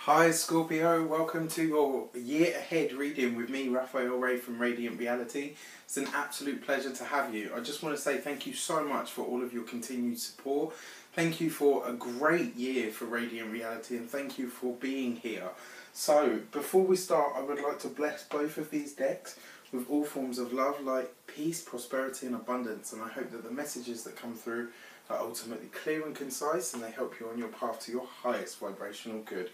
Hi Scorpio, welcome to your year ahead reading with me, Raphael Ray from Radiant Reality. It's an absolute pleasure to have you. I just want to say thank you so much for all of your continued support. Thank you for a great year for Radiant Reality and thank you for being here. So, before we start, I would like to bless both of these decks with all forms of love, light, peace, prosperity and abundance, and I hope that the messages that come through are ultimately clear and concise and they help you on your path to your highest vibrational good,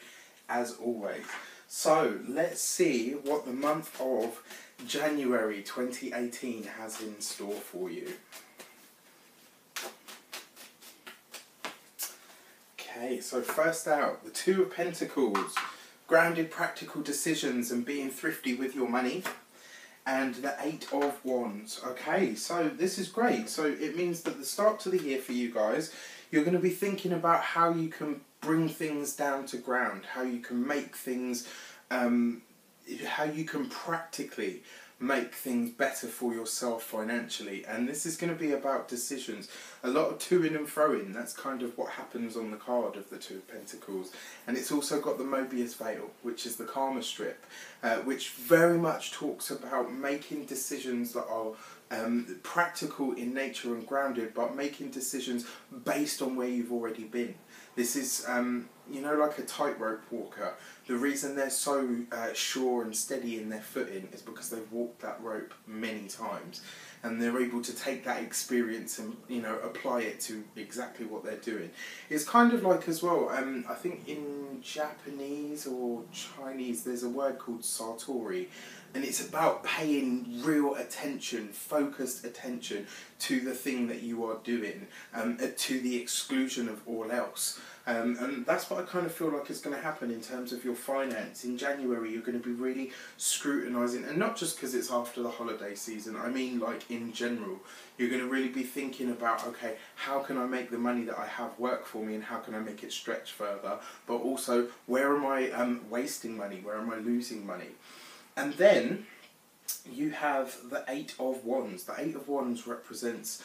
as always. So let's see what the month of January 2018 has in store for you. Okay, so first out, the Two of Pentacles, grounded practical decisions and being thrifty with your money. And the Eight of Wands. Okay, so this is great. So it means that the start to the year for you guys, you're going to be thinking about how you can bring things down to ground, how you can make things, how you can practically make things better for yourself financially. And this is going to be about decisions. A lot of to-ing and fro-ing. That's kind of what happens on the card of the Two of Pentacles. And it's also got the Mobius veil, which is the karma strip, which very much talks about making decisions that are practical in nature and grounded, but making decisions based on where you've already been. This is, you know, like a tightrope walker. The reason they're so sure and steady in their footing is because they've walked that rope many times. And they're able to take that experience and, you know, apply it to exactly what they're doing. It's kind of like as well, I think in Japanese or Chinese there's a word called satori. And it's about paying real attention, focused attention to the thing that you are doing, to the exclusion of all else. And that's what I kind of feel like is going to happen in terms of your finance. In January, you're going to be really scrutinising, and not just because it's after the holiday season, I mean like in general. You're going to really be thinking about, okay, how can I make the money that I have work for me and how can I make it stretch further? But also, where am I wasting money? Where am I losing money? And then you have the Eight of Wands. The Eight of Wands represents,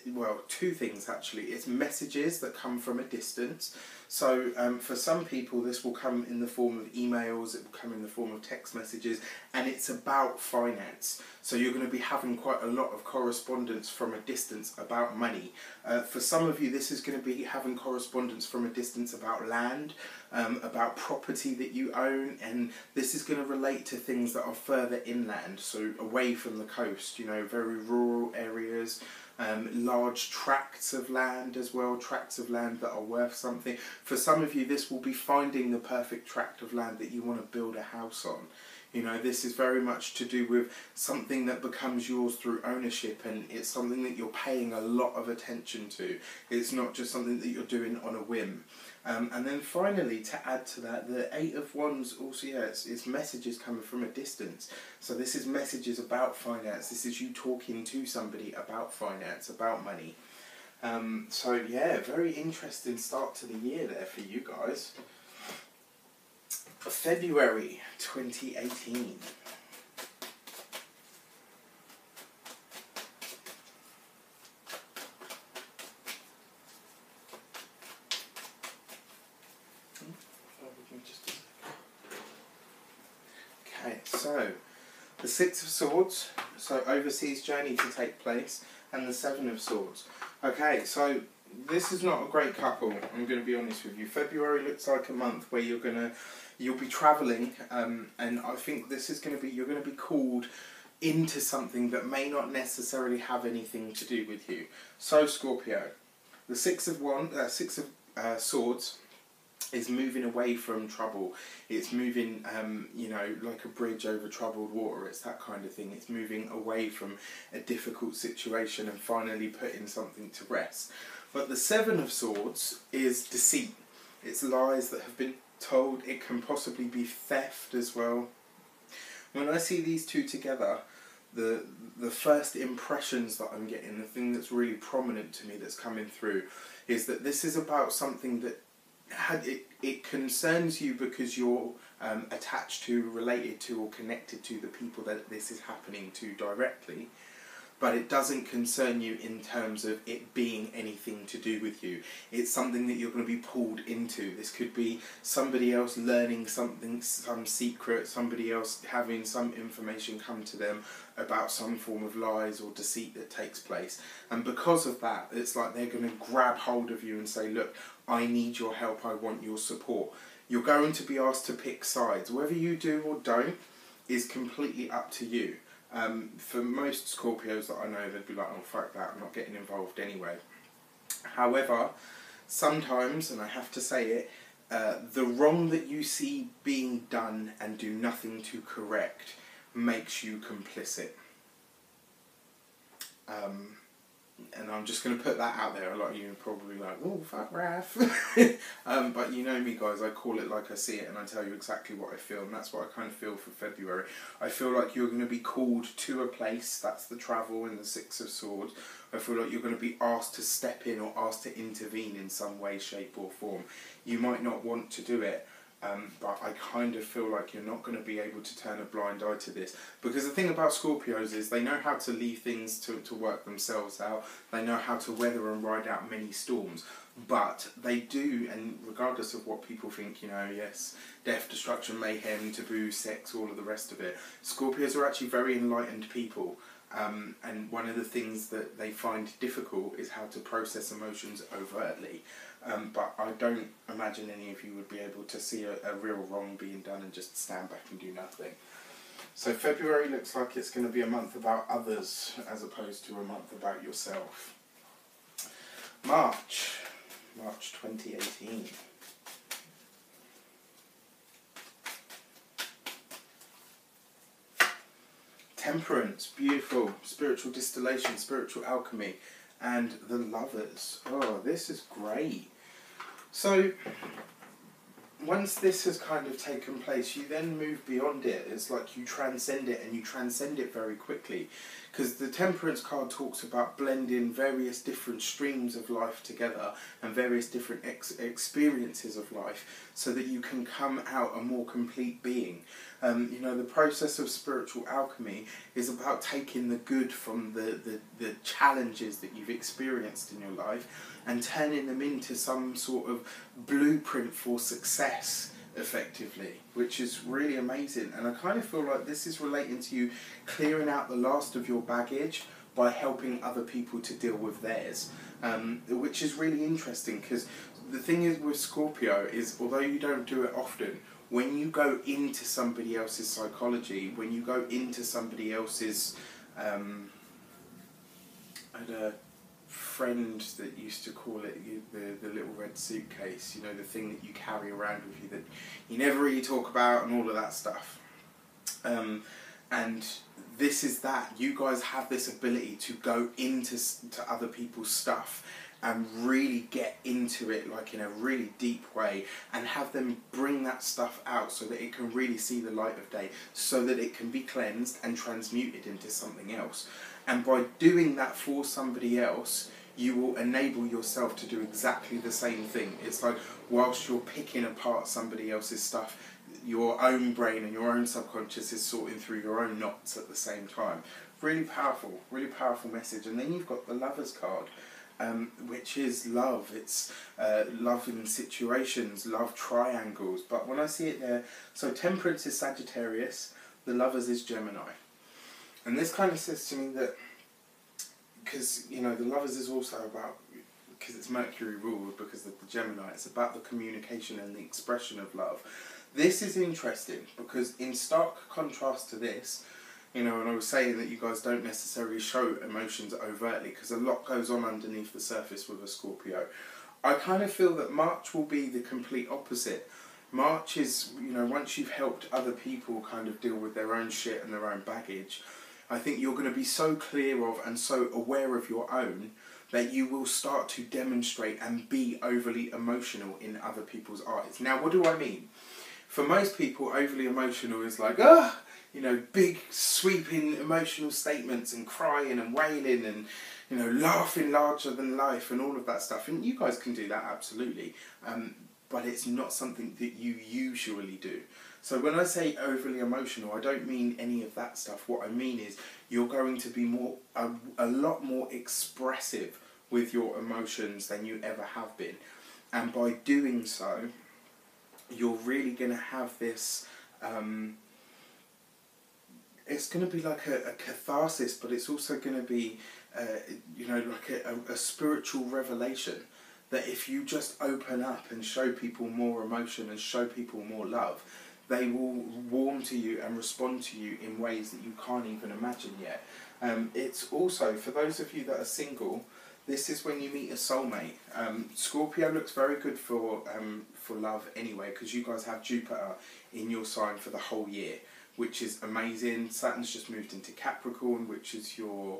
well, two things actually. It's messages that come from a distance. So for some people this will come in the form of emails, it will come in the form of text messages, and it's about finance. So you're going to be having quite a lot of correspondence from a distance about money. For some of you this is going to be having correspondence from a distance about land, about property that you own, and this is going to relate to things that are further inland, so away from the coast, you know, very rural areas. Large tracts of land as well, tracts of land that are worth something. For some of you this will be finding the perfect tract of land that you want to build a house on. You know, this is very much to do with something that becomes yours through ownership, and it's something that you're paying a lot of attention to. It's not just something that you're doing on a whim. And then finally, to add to that, the Eight of Wands also, yeah, it's messages coming from a distance. So this is messages about finance. This is you talking to somebody about finance, about money. So yeah, very interesting start to the year there for you guys. February 2018. Okay, so the Six of Swords, so overseas journey to take place, and the Seven of Swords. Okay, so this is not a great couple, I'm going to be honest with you. February looks like a month where you'll be travelling, and I think this is going to be, you're going to be called into something that may not necessarily have anything to do with you. So Scorpio, the Six of Swords is moving away from trouble. It's moving, you know, like a bridge over troubled water. It's that kind of thing. It's moving away from a difficult situation and finally putting something to rest. But the Seven of Swords is deceit. It's lies that have been told. It can possibly be theft as well. When I see these two together, the first impressions that I'm getting, the thing that's really prominent to me that's coming through, is that this is about something that it concerns you because you're attached to, related to or connected to the people that this is happening to directly. but it doesn't concern you in terms of it being anything to do with you. It's something that you're going to be pulled into. This could be somebody else learning something, some secret, somebody else having some information come to them about some form of lies or deceit that takes place. And because of that, it's like they're going to grab hold of you and say, look, I need your help, I want your support. You're going to be asked to pick sides. Whether you do or don't is completely up to you. For most Scorpios that I know, they'd be like, oh fuck that, I'm not getting involved anyway. However, sometimes, and I have to say it, the wrong that you see being done and do nothing to correct makes you complicit. And I'm just going to put that out there. A lot of you are probably like, oh, fuck Raph. But you know me, guys, I call it like I see it, and I tell you exactly what I feel, and that's what I kind of feel for February. I feel like you're going to be called to a place, that's the travel and the Six of Swords. I feel like you're going to be asked to step in or asked to intervene in some way, shape or form. You might not want to do it, but I kind of feel like you're not going to be able to turn a blind eye to this. Because the thing about Scorpios is they know how to leave things to work themselves out. They know how to weather and ride out many storms. But they do, and regardless of what people think, you know, yes, death, destruction, mayhem, taboo, sex, all of the rest of it, Scorpios are actually very enlightened people. And one of the things that they find difficult is how to process emotions overtly. But I don't imagine any of you would be able to see a real wrong being done and just stand back and do nothing. So February looks like it's going to be a month about others as opposed to a month about yourself. March 2018. Temperance, beautiful, spiritual distillation, spiritual alchemy, and the Lovers. Oh, this is great. So, once this has kind of taken place, you then move beyond it. It's like you transcend it, and you transcend it very quickly. Because the Temperance card talks about blending various different streams of life together and various different experiences of life so that you can come out a more complete being. You know, the process of spiritual alchemy is about taking the good from the challenges that you've experienced in your life and turning them into some sort of blueprint for success, effectively, which is really amazing. And I kind of feel like this is relating to you clearing out the last of your baggage by helping other people to deal with theirs, which is really interesting, because the thing is with Scorpio is, although you don't do it often, when you go into somebody else's psychology, when you go into somebody else's, I had a friend that used to call it the little red suitcase, you know, the thing that you carry around with you that you never really talk about and all of that stuff. And this is that. You guys have this ability to go into other people's stuff and really get into it, like in a really deep way, and have them bring that stuff out so that it can really see the light of day, so that it can be cleansed and transmuted into something else. And by doing that for somebody else, you will enable yourself to do exactly the same thing. It's like, whilst you're picking apart somebody else's stuff, your own brain and your own subconscious is sorting through your own knots at the same time. Really powerful message. And then you've got the Lovers card, which is love. It's love in situations, love triangles. But when I see it there, so Temperance is Sagittarius, the Lovers is Gemini. And this kind of says to me that, because, you know, the Lovers is also about, because it's Mercury ruled, because of the Gemini, it's about the communication and the expression of love. This is interesting, because in stark contrast to this, you know, and I was saying that you guys don't necessarily show emotions overtly, because a lot goes on underneath the surface with a Scorpio. I kind of feel that March will be the complete opposite. March is, you know, once you've helped other people kind of deal with their own shit and their own baggage, I think you're going to be so clear of and so aware of your own that you will start to demonstrate and be overly emotional in other people's eyes. Now, what do I mean? For most people, overly emotional is like, you know, big, sweeping emotional statements and crying and wailing and, you know, laughing larger than life and all of that stuff. And you guys can do that, absolutely. but it's not something that you usually do. So when I say overly emotional, I don't mean any of that stuff. What I mean is you're going to be a lot more expressive with your emotions than you ever have been. And by doing so, you're really going to have this, it's going to be like a catharsis, but it's also going to be, like a spiritual revelation. That if you just open up and show people more emotion and show people more love, they will warm to you and respond to you in ways that you can't even imagine yet. It's also, for those of you that are single, this is when you meet a soulmate. Scorpio looks very good for love anyway, because you guys have Jupiter in your sign for the whole year, which is amazing. Saturn's just moved into Capricorn, which is your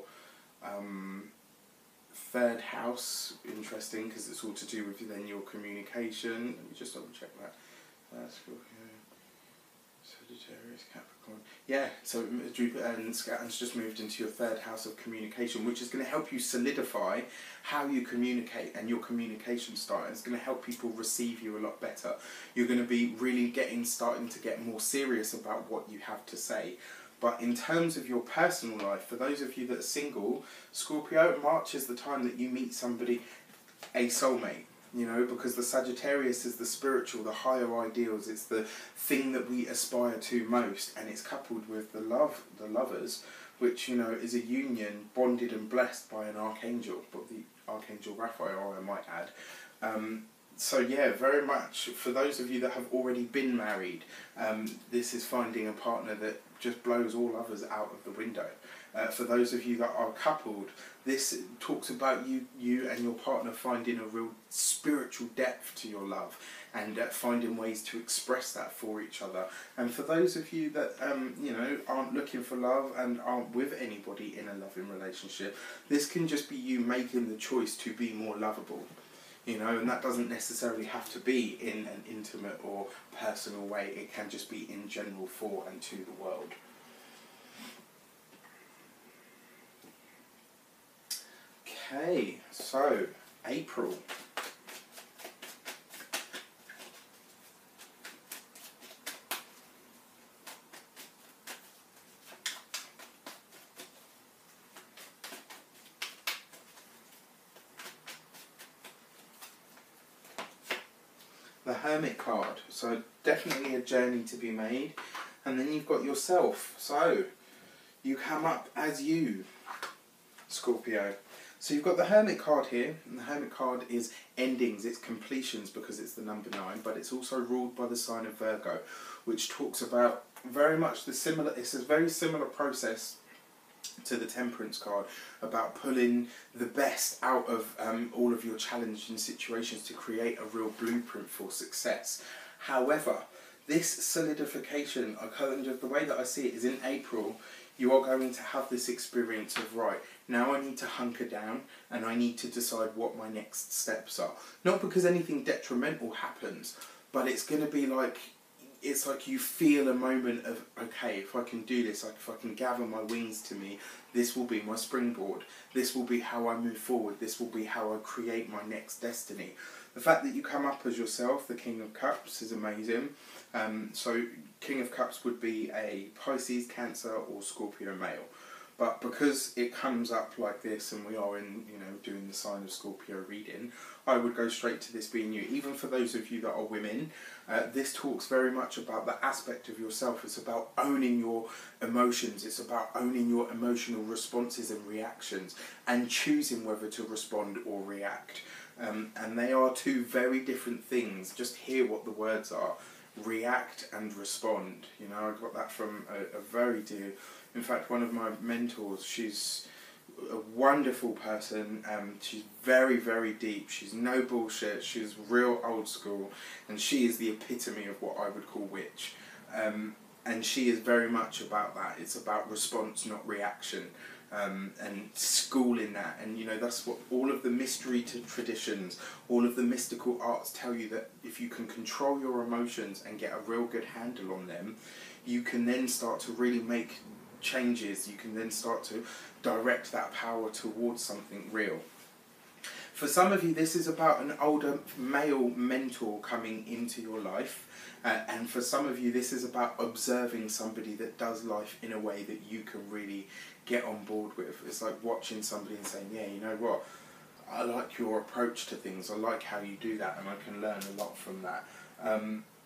third house. Interesting, because it's all to do with then your communication. Let me just double check that. Scorpio, Sagittarius, Capricorn. Yeah, so Jupiter and Saturn's just moved into your third house of communication, which is going to help you solidify how you communicate and your communication style. It's going to help people receive you a lot better. You're going to be really starting to get more serious about what you have to say. But in terms of your personal life, for those of you that are single, Scorpio, March is the time that you meet somebody, a soulmate. Because the Sagittarius is the spiritual, the higher ideals. It's the thing that we aspire to most, and it's coupled with the lovers, which is a union bonded and blessed by an archangel, but the Archangel Raphael, I might add. So yeah, very much for those of you that have already been married, this is finding a partner that just blows all others out of the window. For those of you that are coupled, this talks about you and your partner finding a real spiritual depth to your love, and finding ways to express that for each other. And for those of you that aren't looking for love and aren't with anybody in a loving relationship, this can just be you making the choice to be more lovable. And that doesn't necessarily have to be in an intimate or personal way. It can just be in general for and to the world. Okay, so April. The Hermit card, so definitely a journey to be made. And then you've got yourself, so you come up as you, Scorpio. So you've got the Hermit card here, and the Hermit card is endings, it's completions, because it's the number 9, but it's also ruled by the sign of Virgo, which talks about very much it's a very similar process to the Temperance card, about pulling the best out of all of your challenging situations to create a real blueprint for success. However, this solidification, kind of the way that I see it, is in April, you are going to have this experience of, right, now I need to hunker down and I need to decide what my next steps are. Not because anything detrimental happens, but it's going to be like, it's like you feel a moment of, okay, if I can do this, like if I can gather my wings to me, this will be my springboard. This will be how I move forward. This will be how I create my next destiny. The fact that you come up as yourself, the King of Cups, is amazing. So King of Cups would be a Pisces, Cancer or Scorpio male. But because it comes up like this and we are in, doing the sign of Scorpio reading, I would go straight to this being you. Even for those of you that are women, this talks very much about the aspect of yourself. It's about owning your emotions. It's about owning your emotional responses and reactions and choosing whether to respond or react. And they are two very different things. Just hear what the words are. React and respond. I got that from a very dear... In fact, one of my mentors, she's a wonderful person. She's very, very deep. She's no bullshit. She's real old school. And she is the epitome of what I would call witch. And she is very much about that. It's about response, not reaction. And schooling that. And, that's what all of the mystery traditions, all of the mystical arts tell you, that if you can control your emotions and get a real good handle on them, you can then start to really make changes. You can then start to direct that power towards something real. For some of you, this is about an older male mentor coming into your life. And for some of you, this is about observing somebody that does life in a way that you can really get on board with. It's like watching somebody and saying, yeah, you know what, I like your approach to things, I like how you do that, and I can learn a lot from that.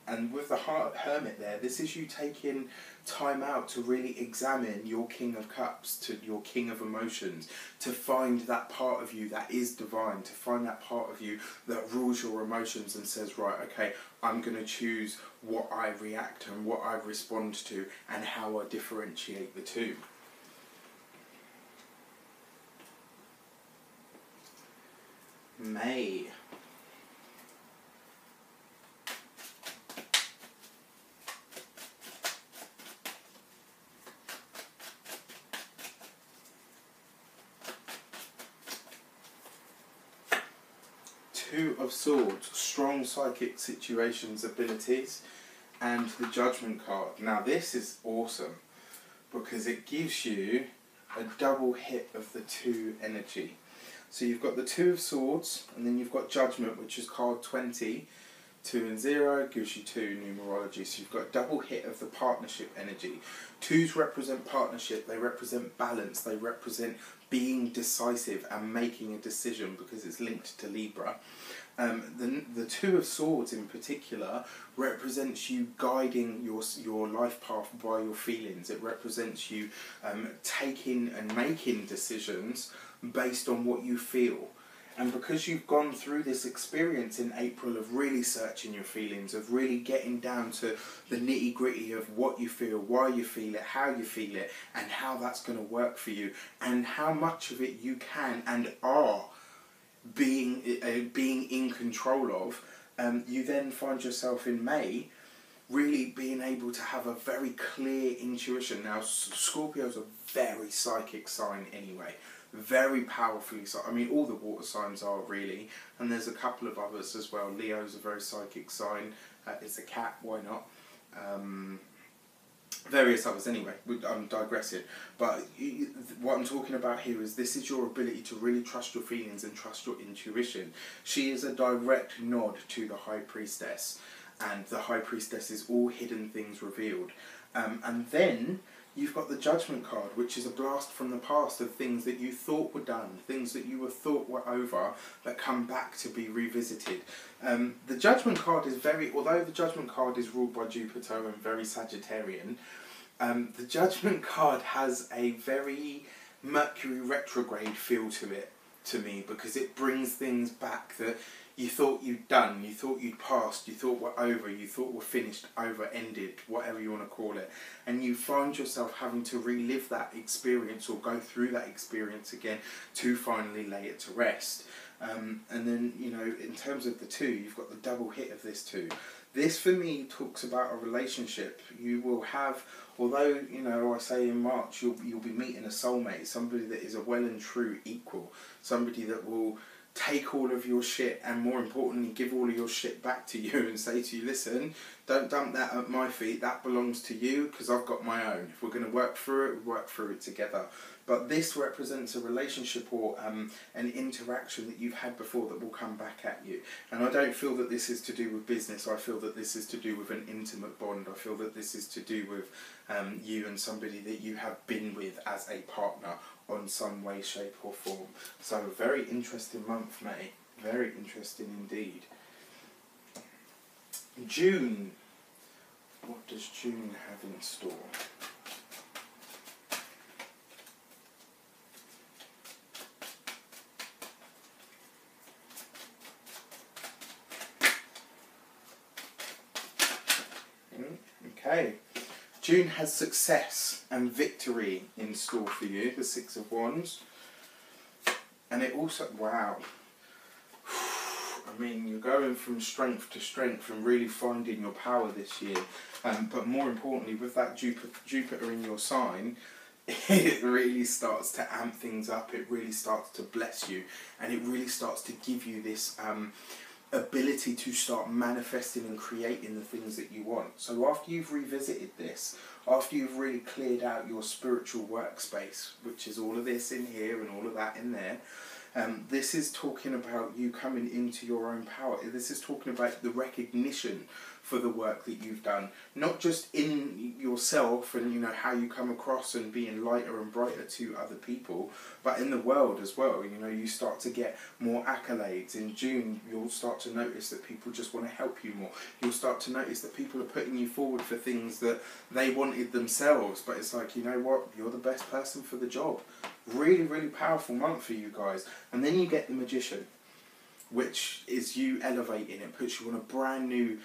And with the Hermit there, this is you taking time out to really examine your King of Cups, to your King of Emotions, to find that part of you that is divine, to find that part of you that rules your emotions and says, right, okay, I'm going to choose what I react and what I respond to and how I differentiate the two. May. Two of Swords, strong psychic situations, abilities, and the Judgment card. Now this is awesome because it gives you a double hit of the two energy. So you've got the Two of Swords, and then you've got Judgment, which is card 20. 2 and 0 gives you 2 numerology. So you've got a double hit of the partnership energy. Twos represent partnership, they represent balance, they represent being decisive and making a decision because it's linked to Libra. The Two of Swords in particular represents you guiding your life path by your feelings. It represents you taking and making decisions based on what you feel. And because you've gone through this experience in April of really searching your feelings, of really getting down to the nitty gritty of what you feel, why you feel it, how you feel it, and how that's going to work for you, and how much of it you can and are being in control of, you then find yourself in May really being able to have a very clear intuition. Now, Scorpio's a very psychic sign anyway. Very powerfully, so I mean all the water signs are really, and there's a couple of others as well. Leo's a very psychic sign, it's a cat, why not? Various others anyway, I'm digressing, but what I'm talking about here is this is your ability to really trust your feelings and trust your intuition. She is a direct nod to the High Priestess, and the High Priestess is all hidden things revealed. And then you've got the Judgment card, which is a blast from the past of things that you thought were done, things that you thought were over, that come back to be revisited. The Judgment card is although the Judgment card is ruled by Jupiter and very Sagittarian, the Judgment card has a very Mercury retrograde feel to it, to me, because it brings things back that you thought you'd done, you thought you'd passed, you thought were over, you thought were finished, over, ended, whatever you want to call it. And you find yourself having to relive that experience or go through that experience again to finally lay it to rest. And then, you know, in terms of the two, you've got the double hit of this two. This, for me, talks about a relationship. You will have, although, you know, I say in March, you'll be meeting a soulmate, somebody that is a well and true equal, somebody that will take all of your shit and, more importantly, give all of your shit back to you and say to you, listen, don't dump that at my feet, that belongs to you because I've got my own. If we're going to work through it, we work through it together. But this represents a relationship or an interaction that you've had before that will come back at you. And I don't feel that this is to do with business. I feel that this is to do with an intimate bond. I feel that this is to do with you and somebody that you have been with as a partner on some way, shape or form. So a very interesting month, May. Very interesting indeed. June. What does June have in store? Okay. June has success and victory in store for you, the Six of Wands. And it also, wow. I mean, you're going from strength to strength and really finding your power this year. But more importantly, with that Jupiter in your sign, it really starts to amp things up. It really starts to bless you. And it really starts to give you this ability to start manifesting and creating the things that you want. So after you've revisited this, after you've really cleared out your spiritual workspace, which is all of this in here and all of that in there, This is talking about you coming into your own power. This is talking about the recognition for the work that you've done, not just in yourself and, you know, how you come across and being lighter and brighter to other people, but in the world as well. You know, you start to get more accolades. In June, you'll start to notice that people just want to help you more. You'll start to notice that people are putting you forward for things that they wanted themselves, but it's like, you know what, you're the best person for the job. Really, really powerful month for you guys. And then you get the Magician, which is you elevating. It puts you on a brand new,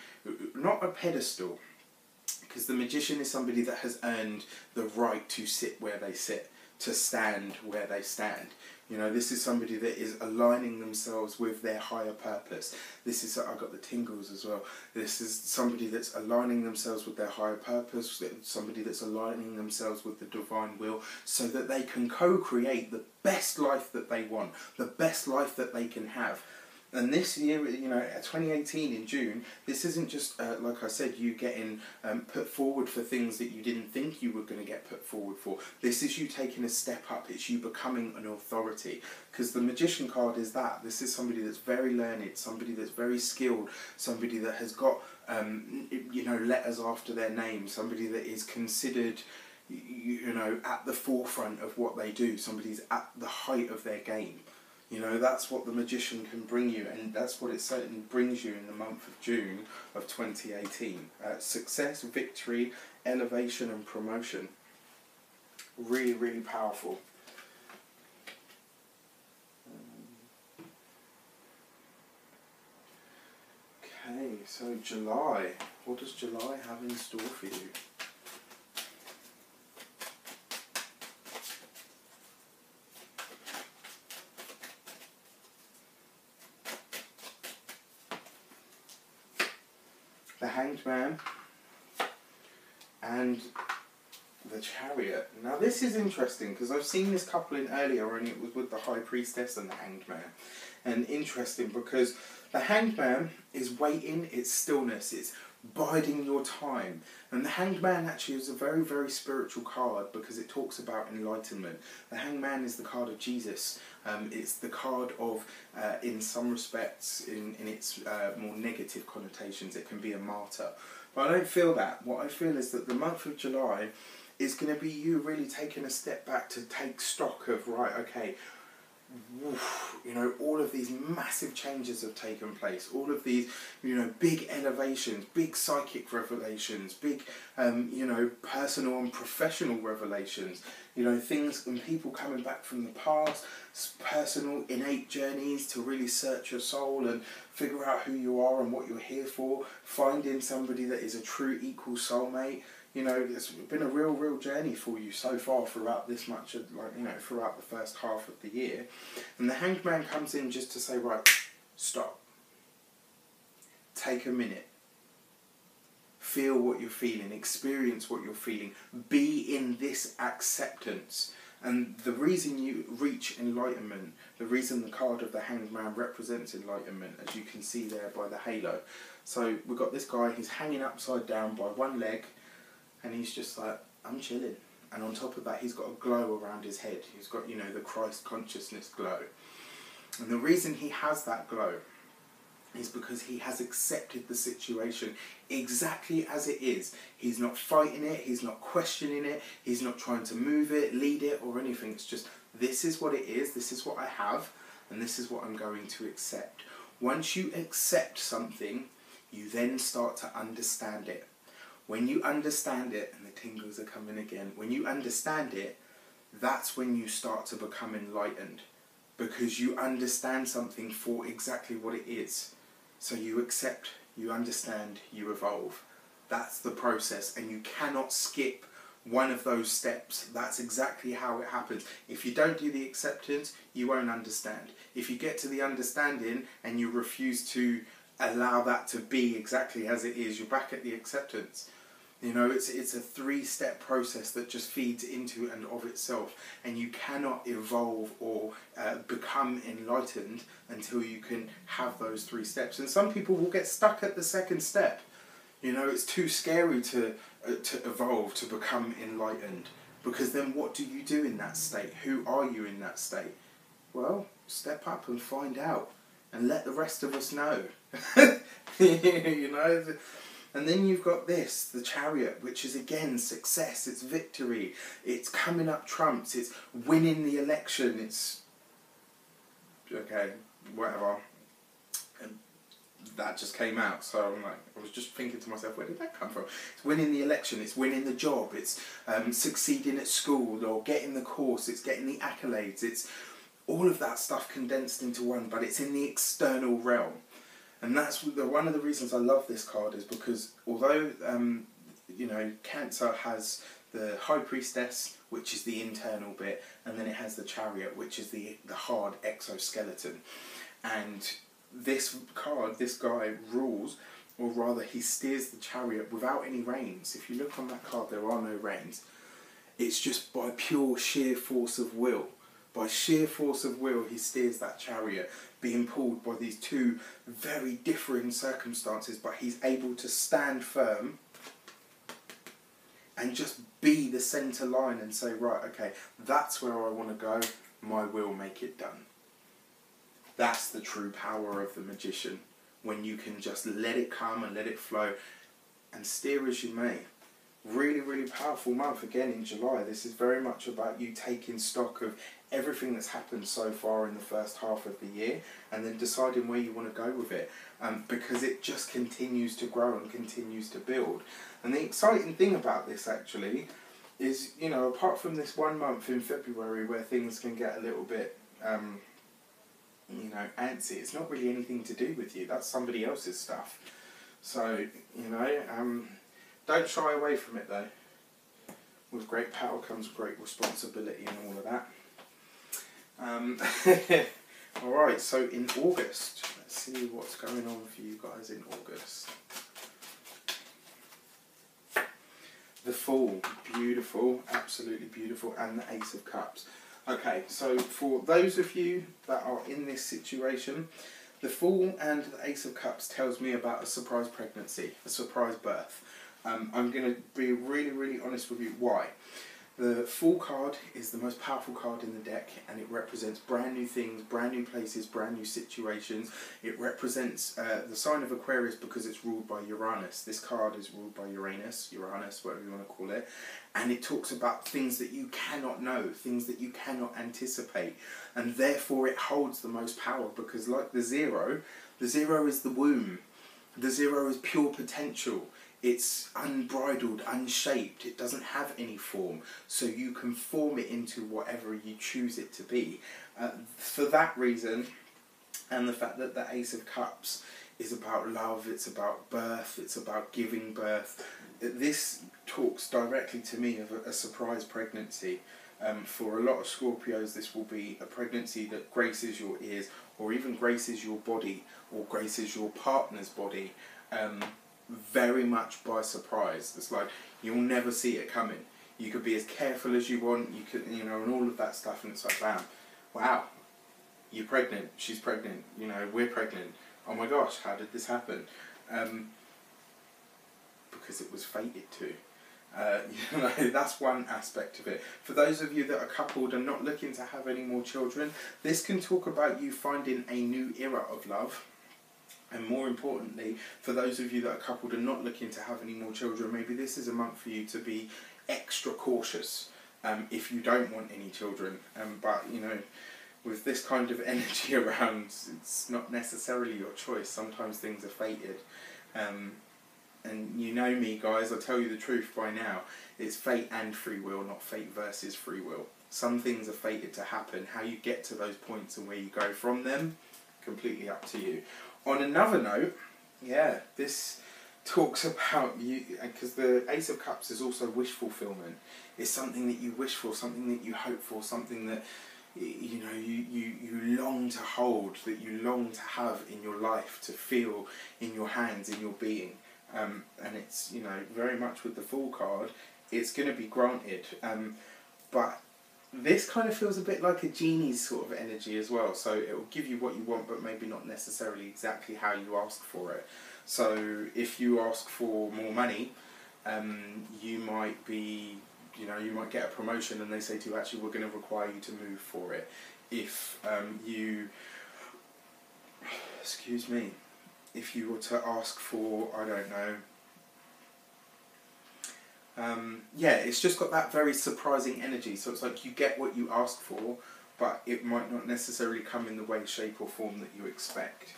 not a pedestal, because the Magician is somebody that has earned the right to sit where they sit, to stand where they stand. You know, this is somebody that is aligning themselves with their higher purpose. This is, I got the tingles as well. This is somebody that's aligning themselves with their higher purpose, somebody that's aligning themselves with the divine will, so that they can co-create the best life that they want, the best life that they can have. And this year, you know, 2018 in June, this isn't just, like I said, you getting put forward for things that you didn't think you were going to get put forward for. This is you taking a step up. It's you becoming an authority. Because the Magician card is that. This is somebody that's very learned, somebody that's very skilled, somebody that has got, you know, letters after their name, somebody that is considered, you know, at the forefront of what they do, somebody's at the height of their game. You know, that's what the Magician can bring you, and that's what it certainly brings you in the month of June of 2018. Success, victory, elevation and promotion. Really, really powerful. Okay, so July. What does July have in store for you? The Hanged Man and the Chariot. Now this is interesting because I've seen this couple in earlier and it was with the High Priestess and the Hanged Man. And interesting because the Hanged Man is waiting, it's stillness, it's biding your time. And the Hanged Man actually is a very, very spiritual card because it talks about enlightenment. The Hanged Man is the card of Jesus. It's the card of, in some respects, in its more negative connotations, it can be a martyr. But I don't feel that. What I feel is that the month of July is going to be you really taking a step back to take stock of, right, okay, you know, all of these massive changes have taken place, all of these, you know, big elevations, big psychic revelations, big, you know, personal and professional revelations, you know, things and people coming back from the past, personal innate journeys to really search your soul and figure out who you are and what you're here for, finding somebody that is a true equal soulmate. You know, it's been a real journey for you so far throughout this much, like, you know, throughout the first half of the year. And the Hanged Man comes in just to say, right, stop. Take a minute. Feel what you're feeling. Experience what you're feeling. Be in this acceptance. And the reason you reach enlightenment, the reason the card of the Hanged Man represents enlightenment, as you can see there by the halo. So we've got this guy, he's hanging upside down by one leg, and he's just like, I'm chilling. And on top of that, he's got a glow around his head. He's got, you know, the Christ consciousness glow. And the reason he has that glow is because he has accepted the situation exactly as it is. He's not fighting it, he's not questioning it, he's not trying to move it, lead it or anything. It's just, this is what it is, this is what I have, and this is what I'm going to accept. Once you accept something, you then start to understand it. When you understand it, and the tingles are coming again, when you understand it, that's when you start to become enlightened. Because you understand something for exactly what it is. So you accept, you understand, you evolve. That's the process, and you cannot skip one of those steps. That's exactly how it happens. If you don't do the acceptance, you won't understand. If you get to the understanding and you refuse to allow that to be exactly as it is, you're back at the acceptance. You know, it's a three-step process that just feeds into and of itself, and you cannot evolve or become enlightened until you can have those three steps. And some people will get stuck at the second step. You know, it's too scary to evolve, to become enlightened, because then what do you do in that state? Who are you in that state? well, step up and find out, and let the rest of us know. You know. And then you've got this, the Chariot, which is again success, it's victory, it's coming up trumps, it's winning the election, it's okay, whatever. And that just came out, so I'm like, I was just thinking to myself, where did that come from? It's winning the election, it's winning the job, it's succeeding at school, or getting the course, it's getting the accolades, it's all of that stuff condensed into one, but it's in the external realm. And that's one of the reasons I love this card, is because although you know, Cancer has the High Priestess, which is the internal bit, and then it has the Chariot, which is the hard exoskeleton. And this card, this guy rules, or rather he steers the Chariot without any reins. If you look on that card, there are no reins. It's just by pure sheer force of will. By sheer force of will, he steers that Chariot, being pulled by these two very differing circumstances, but he's able to stand firm and just be the centre line and say, right, okay, that's where I want to go, my will make it done. That's the true power of the magician, when you can just let it come and let it flow and steer as you may. Really, really powerful month again in July. This is very much about you taking stock of everything that's happened so far in the first half of the year, and then deciding where you want to go with it, because it just continues to grow and continues to build. And the exciting thing about this actually is, you know, apart from this 1 month in February where things can get a little bit you know, antsy, it's not really anything to do with you. That's somebody else's stuff. So, you know, don't shy away from it though. With great power comes great responsibility and all of that. Alright, so in August, let's see what's going on for you guys in August. The Fool, beautiful, absolutely beautiful, and the Ace of Cups. Okay, so for those of you that are in this situation, the Fool and the Ace of Cups tells me about a surprise pregnancy, a surprise birth. I'm going to be really, really honest with you. Why? The Fool card is the most powerful card in the deck, and it represents brand new things, brand new places, brand new situations. It represents the sign of Aquarius because it's ruled by Uranus. This card is ruled by Uranus, whatever you want to call it. And it talks about things that you cannot know, things that you cannot anticipate. And therefore it holds the most power, because like the zero is the womb. The zero is pure potential. It's unbridled, unshaped, it doesn't have any form, so you can form it into whatever you choose it to be. For that reason, and the fact that the Ace of Cups is about love, it's about birth, it's about giving birth, this talks directly to me of a surprise pregnancy. For a lot of Scorpios, this will be a pregnancy that graces your ears, or even graces your body, or graces your partner's body. Very much by surprise. It's like you'll never see it coming. You could be as careful as you want, you could, you know, and all of that stuff, and it's like, bam, wow, you're pregnant, she's pregnant, you know, we're pregnant. Oh my gosh, how did this happen? Because it was fated to. You know, that's one aspect of it. For those of you that are coupled and not looking to have any more children, this can talk about you finding a new era of love. And more importantly, for those of you that are coupled and not looking to have any more children, maybe this is a month for you to be extra cautious if you don't want any children. But, you know, with this kind of energy around, it's not necessarily your choice. Sometimes things are fated. And you know me, guys, I tell you the truth by now. It's fate and free will, not fate versus free will. Some things are fated to happen. How you get to those points and where you go from them, completely up to you. On another note, yeah, this talks about you, because the Ace of Cups is also wish fulfillment. It's something that you wish for, something that you hope for, something that, you know, you long to hold, that you long to have in your life, to feel in your hands, in your being. And it's, you know, very much with the Fool card, it's going to be granted. But this kind of feels a bit like a genie's sort of energy as well. So it will give you what you want, but maybe not necessarily exactly how you ask for it. So if you ask for more money, you might be, you know, you might get a promotion and they say to you, actually, we're going to require you to move for it. if you, excuse me, if you were to ask for, I don't know, yeah, it's just got that very surprising energy. So it's like you get what you ask for, but it might not necessarily come in the way, shape or form that you expect.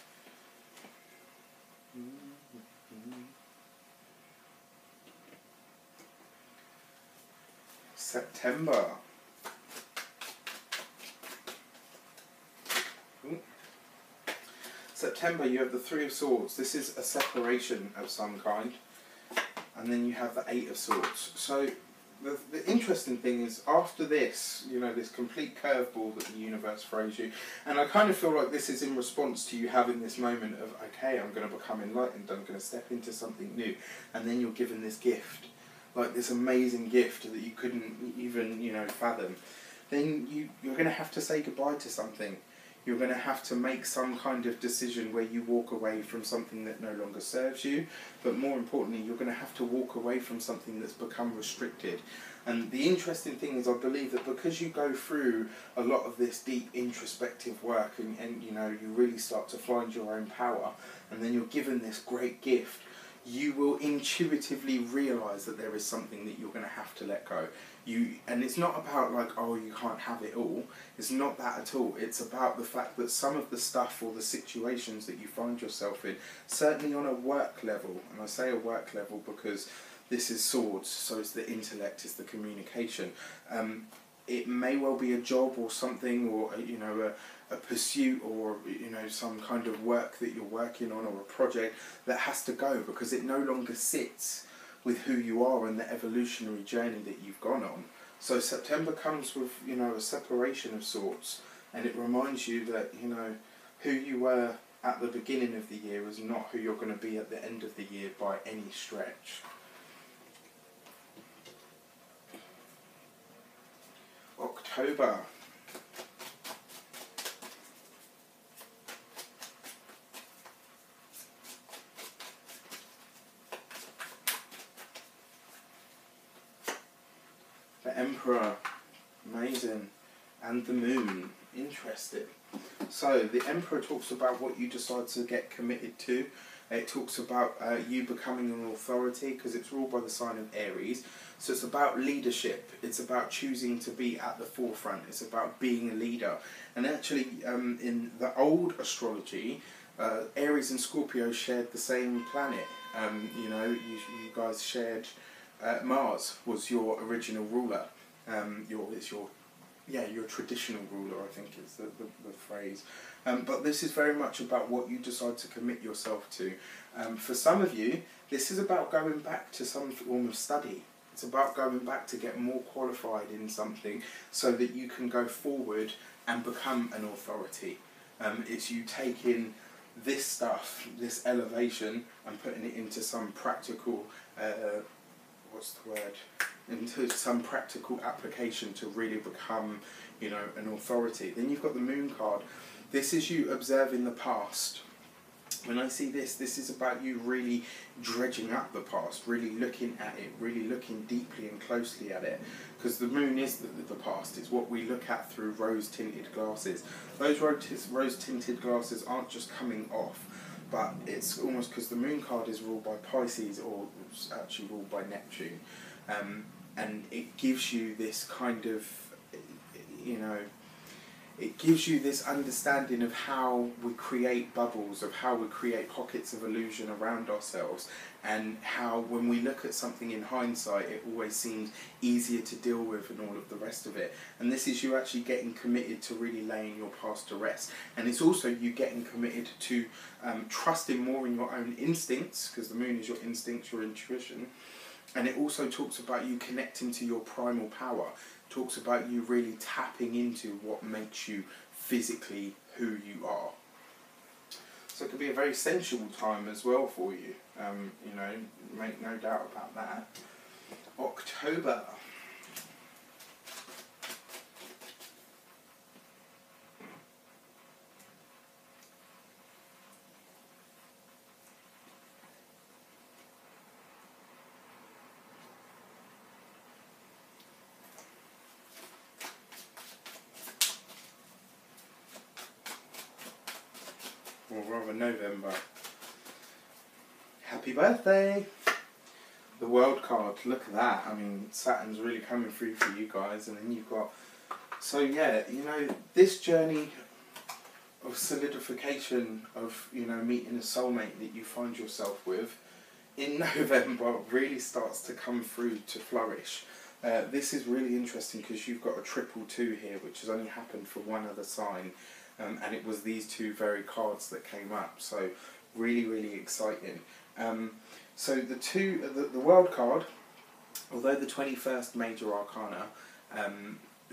September. September, you have the Three of Swords. This is a separation of some kind. And then you have the Eight of Swords. So the interesting thing is, after this, you know, this complete curveball that the universe throws you, and I kind of feel like this is in response to you having this moment of, okay, I'm going to become enlightened, I'm going to step into something new, and then you're given this gift, like this amazing gift that you couldn't even, you know, fathom. Then you're going to have to say goodbye to something. You're going to have to make some kind of decision where you walk away from something that no longer serves you, but more importantly, you're going to have to walk away from something that's become restricted. And the interesting thing is, I believe that because you go through a lot of this deep introspective work and you know, you really start to find your own power, and then you're given this great gift, you will intuitively realise that there is something that you're going to have to let go. And it's not about like, oh, you can't have it all. It's not that at all. It's about the fact that some of the stuff or the situations that you find yourself in, certainly on a work level, and I say a work level because this is swords, so it's the intellect, it's the communication. It may well be a job or something, or you know, a pursuit, or you know, some kind of work that you're working on, or a project that has to go because it no longer sits with who you are and the evolutionary journey that you've gone on. So September comes with, you know, a separation of sorts, and it reminds you that, you know, who you were at the beginning of the year is not who you're going to be at the end of the year by any stretch. October. The Emperor, amazing, and the Moon, interesting. So the Emperor talks about what you decide to get committed to. It talks about you becoming an authority, because it's ruled by the sign of Aries. So it's about leadership. It's about choosing to be at the forefront. It's about being a leader. And actually, in the old astrology, Aries and Scorpio shared the same planet. You know, you guys shared. Mars was your original ruler. Your traditional ruler, I think is the phrase. But this is very much about what you decide to commit yourself to. For some of you, this is about going back to some form of study. It's about going back to get more qualified in something so that you can go forward and become an authority. It's you taking this stuff, this elevation, and putting it into some practical into some practical application to really become, you know, an authority. Then you've got the Moon card. This is you observing the past. When I see this, this is about you really dredging up the past, really looking at it, really looking deeply and closely at it. Because the Moon is the past. It's what we look at through rose-tinted glasses. Those rose-tinted glasses aren't just coming off, but it's almost because the Moon card is ruled by Pisces, or it's actually ruled by Neptune. And it gives you this kind of, you know, it gives you this understanding of how we create bubbles, of how we create pockets of illusion around ourselves, and how when we look at something in hindsight, it always seems easier to deal with and all of the rest of it. And this is you actually getting committed to really laying your past to rest. And it's also you getting committed to trusting more in your own instincts, because the Moon is your instincts, your intuition. And it also talks about you connecting to your primal power. It talks about you really tapping into what makes you physically who you are. So it could be a very sensual time as well for you. You know, make no doubt about that. October. November. Happy birthday! The World card, look at that. I mean, Saturn's really coming through for you guys. And then you've got, so yeah, you know, this journey of solidification of, you know, meeting a soulmate that you find yourself with in November really starts to come through to flourish. This is really interesting because you've got a 222 here, which has only happened for one other sign, and it was these two very cards that came up. So really, really exciting. So the World card, although the 21st major arcana,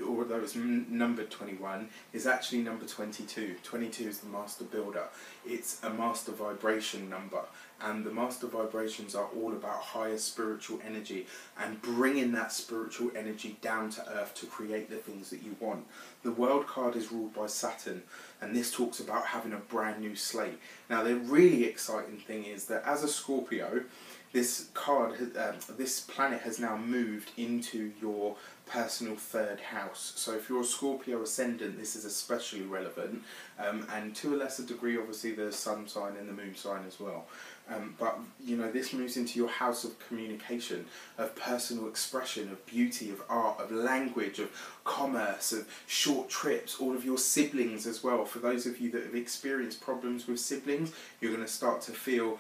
although it's numbered 21, is actually number 22. 22 is the master builder. It's a master vibration number, and the master vibrations are all about higher spiritual energy and bringing that spiritual energy down to earth to create the things that you want. The World card is ruled by Saturn, and this talks about having a brand new slate. Now, the really exciting thing is that as a Scorpio, this planet has now moved into your personal third house. So if you're a Scorpio ascendant, this is especially relevant, and to a lesser degree, obviously, the sun sign and the moon sign as well. But you know, this moves into your house of communication, of personal expression, of beauty, of art, of language, of commerce, of short trips, all of your siblings as well. For those of you that have experienced problems with siblings, you're going to start to feel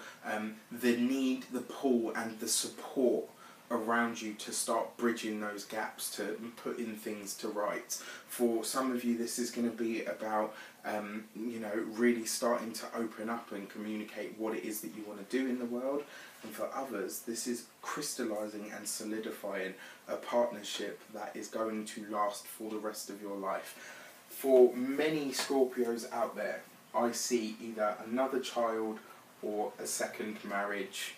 the need, the pull and the support around you to start bridging those gaps, to putting things to rights. For some of you, this is going to be about you know, really starting to open up and communicate what it is that you want to do in the world. And for others, this is crystallizing and solidifying a partnership that is going to last for the rest of your life. For many Scorpios out there, I see either another child or a second marriage,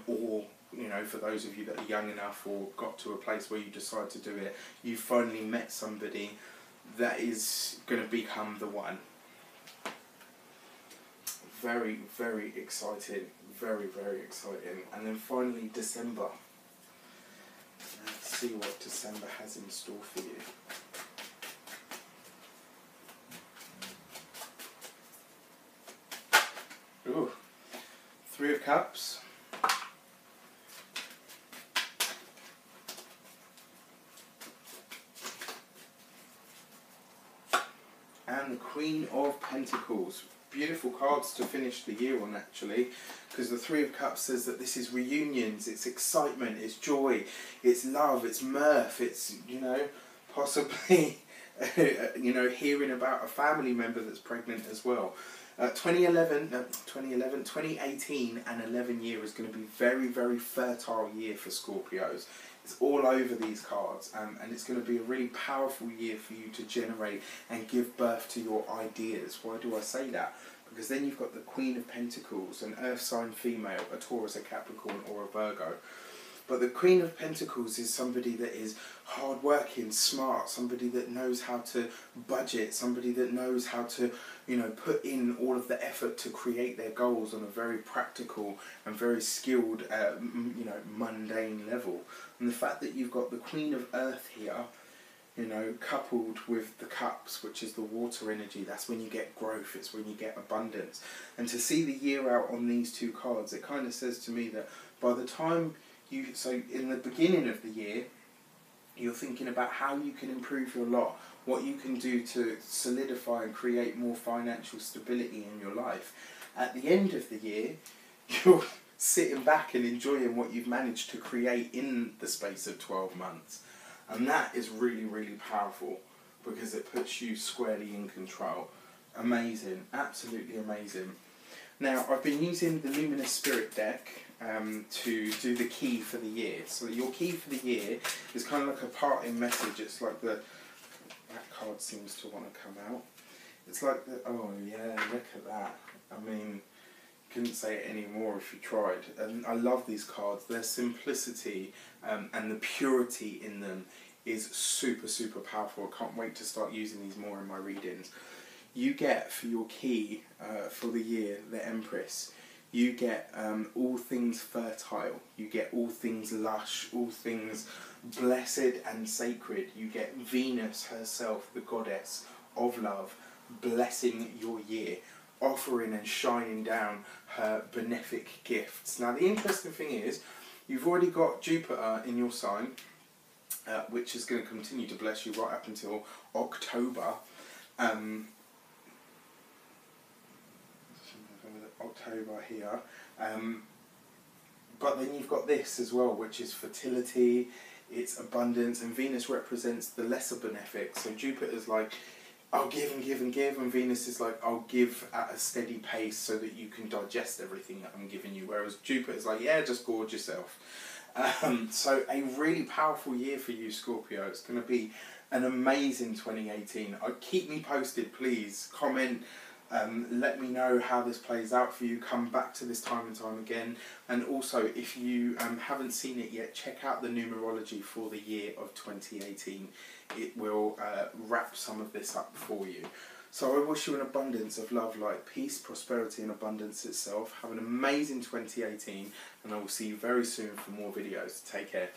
or, you know, for those of you that are young enough or got to a place where you decide to do it, you finally met somebody that is going to become the one. Very, very exciting. Very, very exciting. And then finally, December. Let's see what December has in store for you. Ooh. 3 of Cups. And the Queen of Pentacles. Beautiful cards to finish the year on, actually, because the 3 of Cups says that this is reunions, it's excitement, it's joy, it's love, it's mirth, it's, you know, possibly you know, hearing about a family member that's pregnant as well. 2018 and 11 year is going to be very, very fertile year for Scorpios. It's all over these cards, and it's going to be a really powerful year for you to generate and give birth to your ideas. Why do I say that? Because then you've got the Queen of Pentacles, an earth sign female, a Taurus, a Capricorn or a Virgo. But the Queen of Pentacles is somebody that is hard-working, smart, somebody that knows how to budget, somebody that knows how to, you know, put in all of the effort to create their goals on a very practical and very skilled, you know, mundane level. And the fact that you've got the Queen of Earth here, you know, coupled with the Cups, which is the water energy, that's when you get growth, it's when you get abundance. And to see the year out on these two cards, it kind of says to me that by the time so in the beginning of the year, you're thinking about how you can improve your lot, what you can do to solidify and create more financial stability in your life. At the end of the year, you're sitting back and enjoying what you've managed to create in the space of 12 months. And that is really, really powerful because it puts you squarely in control. Amazing, absolutely amazing. Now, I've been using the Luminous Spirit deck to do the key for the year. So your key for the year is kind of like a parting message. It's like that card seems to want to come out. It's like oh yeah, look at that. I mean, couldn't say it any more if you tried. And I love these cards. Their simplicity and the purity in them is super, super powerful. I can't wait to start using these more in my readings. You get, for your key for the year, the Empress. You get all things fertile. You get all things lush, all things blessed and sacred. You get Venus herself, the goddess of love, blessing your year. offering and shining down her benefic gifts. Now the interesting thing is, you've already got Jupiter in your sign, which is going to continue to bless you right up until October. October here. But then you've got this as well, which is fertility, it's abundance, and Venus represents the lesser benefic. So Jupiter's like, I'll give and give and give, and Venus is like, I'll give at a steady pace so that you can digest everything that I'm giving you, whereas Jupiter's like, yeah, just gorge yourself. So a really powerful year for you, Scorpio. It's going to be an amazing 2018. Keep me posted, please. Comment, let me know how this plays out for you. Come back to this time and time again. And also, if you haven't seen it yet, check out the numerology for the year of 2018. It will wrap some of this up for you. So I wish you an abundance of love, light, peace, prosperity and abundance itself. Have an amazing 2018, and I will see you very soon for more videos. Take care.